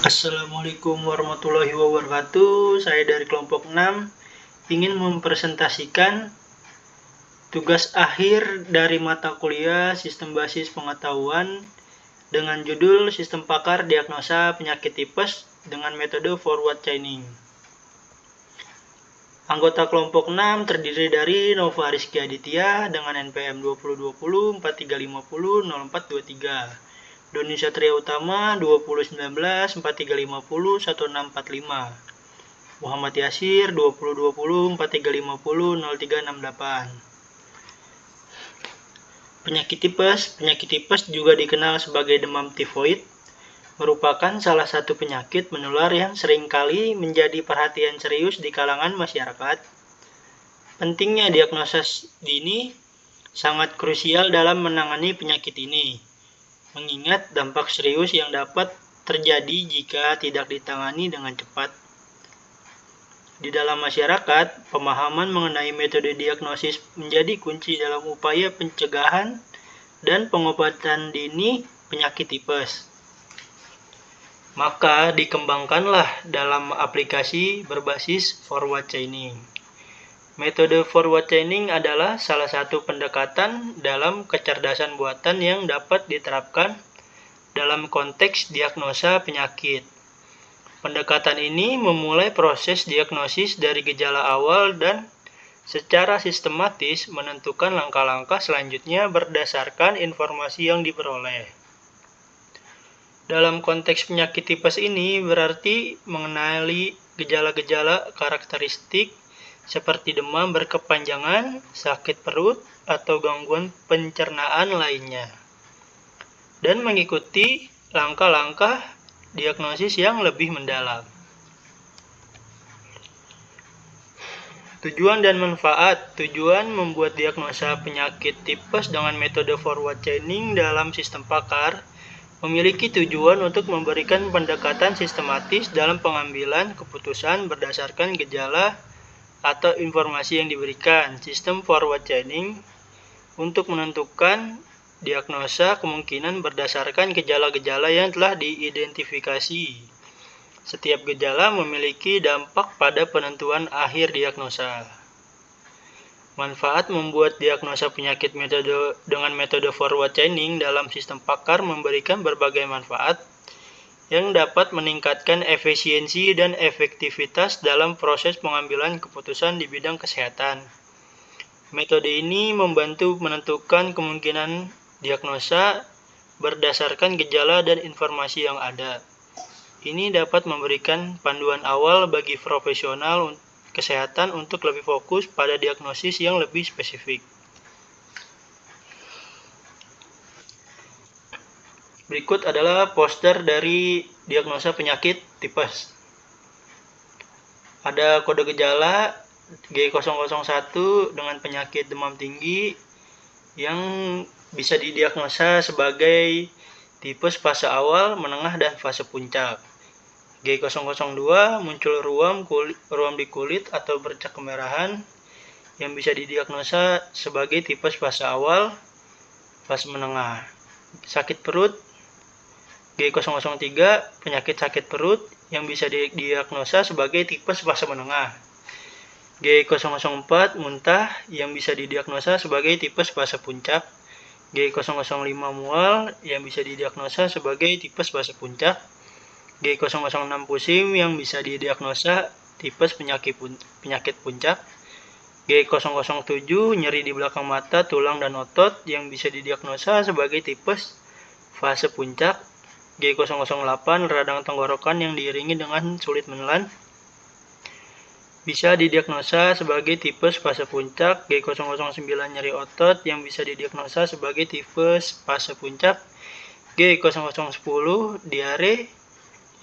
Assalamualaikum warahmatullahi wabarakatuh. Saya dari kelompok 6 ingin mempresentasikan tugas akhir dari mata kuliah Sistem Basis Pengetahuan dengan judul Sistem Pakar Diagnosa Penyakit Tipes dengan metode forward chaining. Anggota kelompok 6 terdiri dari Nova Rizky Aditya dengan NPM 2020 4350 0423. Doni Satria Utama 2019 4350 1645. Muhammad Yasir 2020 4350 0368. Penyakit tipes juga dikenal sebagai demam tifoid, merupakan salah satu penyakit menular yang seringkali menjadi perhatian serius di kalangan masyarakat. Pentingnya diagnosis dini sangat krusial dalam menangani penyakit ini, mengingat dampak serius yang dapat terjadi jika tidak ditangani dengan cepat. Di dalam masyarakat, pemahaman mengenai metode diagnosis menjadi kunci dalam upaya pencegahan dan pengobatan dini penyakit tipes. Maka dikembangkanlah dalam aplikasi berbasis forward chaining. Metode forward chaining adalah salah satu pendekatan dalam kecerdasan buatan yang dapat diterapkan dalam konteks diagnosa penyakit. Pendekatan ini memulai proses diagnosis dari gejala awal dan secara sistematis menentukan langkah-langkah selanjutnya berdasarkan informasi yang diperoleh. Dalam konteks penyakit tipes ini berarti mengenali gejala-gejala karakteristik seperti demam berkepanjangan, sakit perut, atau gangguan pencernaan lainnya, dan mengikuti langkah-langkah diagnosis yang lebih mendalam. Tujuan dan manfaat. Tujuan membuat diagnosa penyakit tipes dengan metode forward chaining dalam sistem pakar memiliki tujuan untuk memberikan pendekatan sistematis dalam pengambilan keputusan berdasarkan gejala atau informasi yang diberikan. Sistem forward chaining untuk menentukan diagnosa kemungkinan berdasarkan gejala-gejala yang telah diidentifikasi. Setiap gejala memiliki dampak pada penentuan akhir diagnosa. Manfaat membuat diagnosa penyakit dengan metode forward chaining dalam sistem pakar memberikan berbagai manfaat yang dapat meningkatkan efisiensi dan efektivitas dalam proses pengambilan keputusan di bidang kesehatan. Metode ini membantu menentukan kemungkinan diagnosa berdasarkan gejala dan informasi yang ada. Ini dapat memberikan panduan awal bagi profesional kesehatan untuk lebih fokus pada diagnosis yang lebih spesifik. Berikut adalah poster dari diagnosa penyakit tipes. Ada kode gejala G001 dengan penyakit demam tinggi yang bisa didiagnosa sebagai tipes fase awal, menengah, dan fase puncak. G002 muncul ruam di kulit atau bercak kemerahan yang bisa didiagnosa sebagai tipes fase awal, fase menengah. Sakit perut G003 penyakit sakit perut yang bisa didiagnosa sebagai tipes fase menengah. G004 muntah yang bisa didiagnosa sebagai tipes fase puncak. G005 mual yang bisa didiagnosa sebagai tipes fase puncak. G006 pusing yang bisa didiagnosa tipes penyakit puncak. G007 nyeri di belakang mata, tulang, dan otot yang bisa didiagnosa sebagai tipes fase puncak. G008 radang tenggorokan yang diiringi dengan sulit menelan bisa didiagnosa sebagai tipes fase puncak. G009 nyeri otot yang bisa didiagnosa sebagai tipes fase puncak. G0010 diare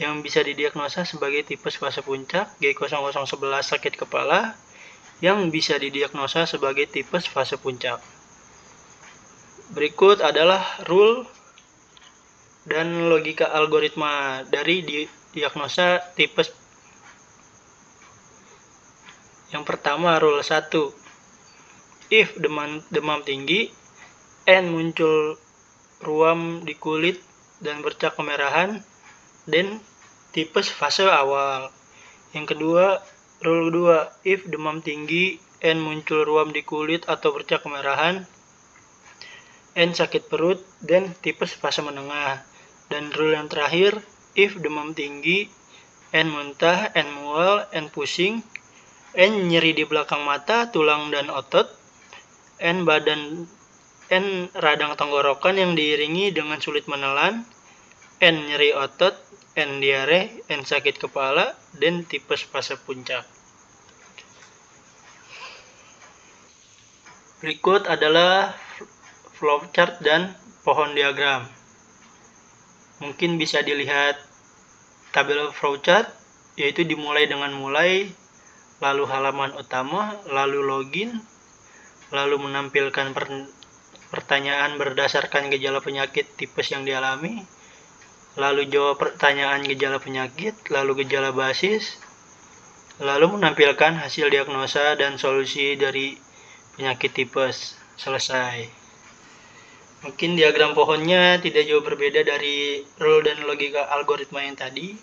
yang bisa didiagnosa sebagai tipes fase puncak. G0011 sakit kepala yang bisa didiagnosa sebagai tipes fase puncak. Berikut adalah rule dan logika algoritma dari diagnosa tipes. Yang pertama, rule 1. If demam tinggi, and muncul ruam di kulit dan bercak kemerahan, then tipes fase awal. Yang kedua, rule kedua, if demam tinggi and muncul ruam di kulit atau bercak kemerahan and sakit perut, then tipes fase menengah. Dan rule yang terakhir, if demam tinggi and muntah and mual and pusing and nyeri di belakang mata, tulang dan otot and badan and radang tenggorokan yang diiringi dengan sulit menelan and nyeri otot and diare and sakit kepala, dan tipes fase puncak. Berikut adalah flowchart dan pohon diagram. Mungkin bisa dilihat tabel flowchart, yaitu dimulai dengan mulai, lalu halaman utama, lalu login, lalu menampilkan pertanyaan berdasarkan gejala penyakit tipes yang dialami, lalu jawab pertanyaan gejala penyakit, lalu gejala basis, lalu menampilkan hasil diagnosa dan solusi dari penyakit tipes. Selesai. Mungkin diagram pohonnya tidak jauh berbeda dari rule dan logika algoritma yang tadi.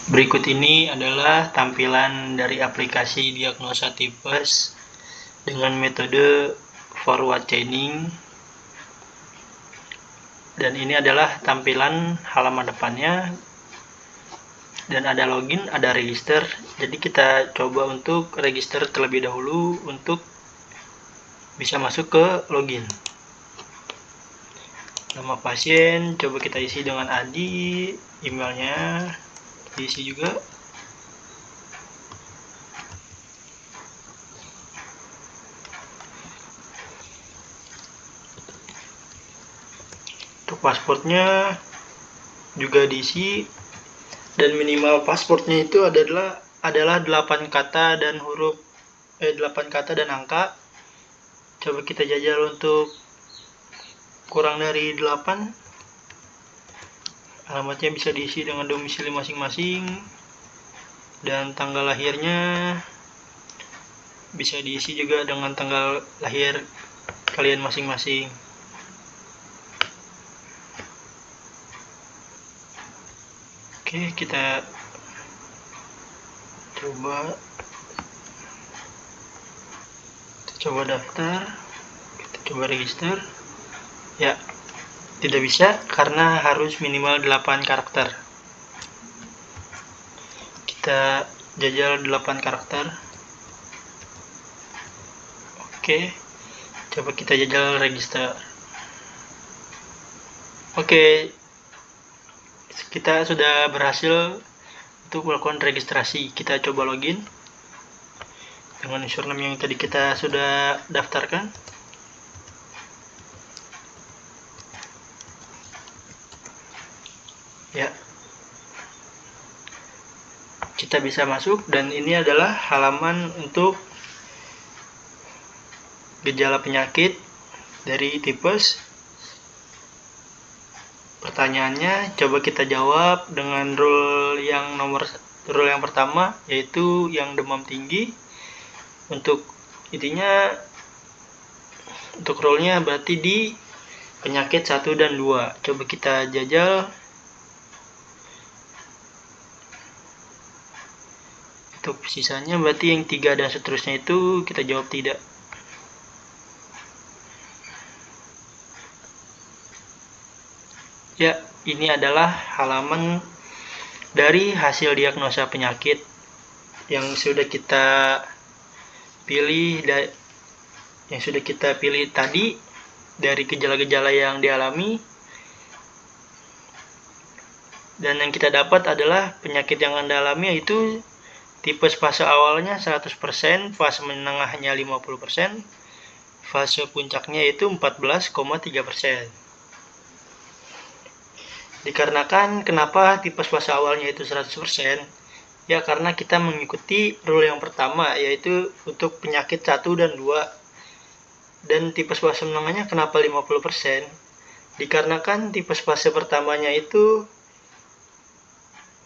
Berikut ini adalah tampilan dari aplikasi diagnosa tipes dengan metode forward chaining. Dan ini adalah tampilan halaman depannya. Dan ada login, ada register. Jadi kita coba untuk register terlebih dahulu untuk bisa masuk ke login. Nama pasien coba kita isi dengan Adi, emailnya diisi juga. Untuk pasportnya juga diisi. Dan minimal pasportnya itu adalah 8 kata dan 8 kata dan angka. Coba kita jajal untuk kurang dari 8. Alamatnya bisa diisi dengan domisili masing-masing, dan tanggal lahirnya bisa diisi juga dengan tanggal lahir kalian masing-masing. Oke, kita coba daftar, kita coba register. Ya, tidak bisa karena harus minimal 8 karakter. Kita jajal 8 karakter. Oke, coba kita jajal register. Oke, kita sudah berhasil untuk melakukan registrasi. Kita coba login dengan username yang tadi kita sudah daftarkan. Ya, kita bisa masuk, dan ini adalah halaman untuk gejala penyakit dari tipes. Pertanyaannya coba kita jawab dengan rule yang pertama, yaitu yang demam tinggi. Untuk rule-nya berarti di penyakit 1 dan 2. Coba kita jajal. Untuk sisanya berarti yang 3 dan seterusnya itu kita jawab tidak. Ya, ini adalah halaman dari hasil diagnosa penyakit yang sudah kita pilih tadi dari gejala-gejala yang dialami. Dan yang kita dapat adalah penyakit yang Anda alami yaitu tipes fase awalnya 100%, fase menengahnya 50%, fase puncaknya yaitu 14,3%. Dikarenakan kenapa tipes fase awalnya itu 100%? Ya, karena kita mengikuti rule yang pertama, yaitu untuk penyakit 1 dan 2. Dan tipes fase menengahnya kenapa 50%? Dikarenakan tipes fase pertamanya itu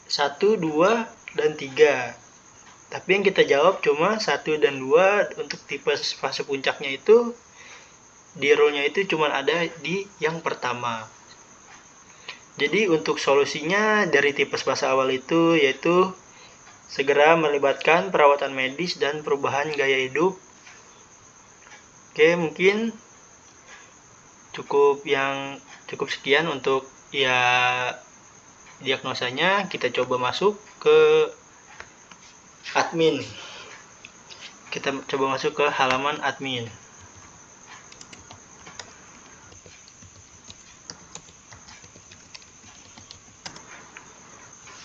1, 2, dan 3. Tapi yang kita jawab cuma 1 dan 2. Untuk tipes fase puncaknya itu di rule-nya itu cuma ada di yang pertama. Jadi untuk solusinya dari tipes fase awal itu yaitu segera melibatkan perawatan medis dan perubahan gaya hidup. Oke, mungkin cukup sekian untuk diagnosanya. Kita coba masuk ke admin. Kita coba masuk ke halaman admin.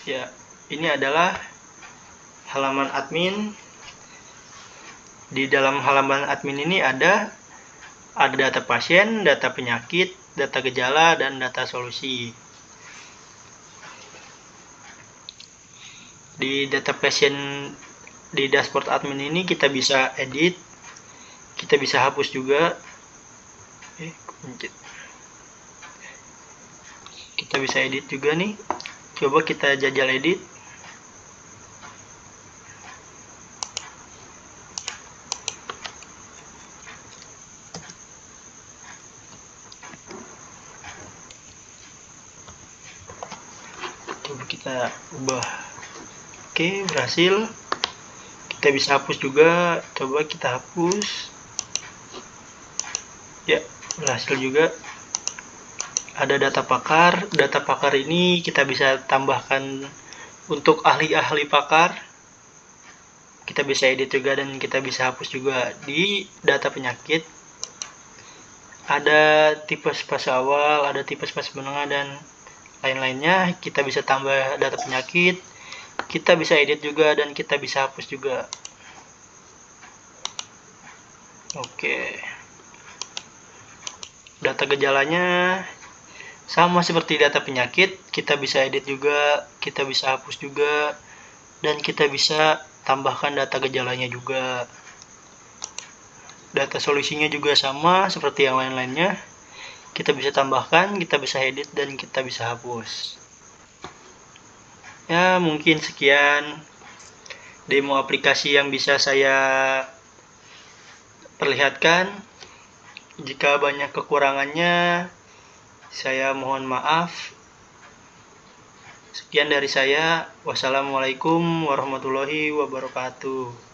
Ya, ini adalah halaman admin. Di dalam halaman admin ini ada data pasien, data penyakit, data gejala, dan data solusi. Di data pasien di dashboard admin ini kita bisa edit, kita bisa hapus juga. Kita bisa edit juga nih. Coba kita jajal edit. Coba kita ubah. Oke, berhasil. Kita bisa hapus juga. Coba kita hapus. Ya, berhasil juga. Ada data pakar. Data pakar ini kita bisa tambahkan untuk ahli-ahli pakar. Kita bisa edit juga dan kita bisa hapus juga. Di data penyakit ada tipe fase awal, ada tipe fase menengah, dan lain-lainnya. Kita bisa tambah data penyakit, kita bisa edit juga, dan kita bisa hapus juga. Oke, data gejalanya sama seperti data penyakit, kita bisa edit juga, kita bisa hapus juga, dan kita bisa tambahkan data gejalanya juga. Data solusinya juga sama seperti yang lain-lainnya, kita bisa tambahkan, kita bisa edit, dan kita bisa hapus. Ya, mungkin sekian demo aplikasi yang bisa saya perlihatkan. Jika banyak kekurangannya, saya mohon maaf. Sekian dari saya. Wassalamualaikum warahmatullahi wabarakatuh.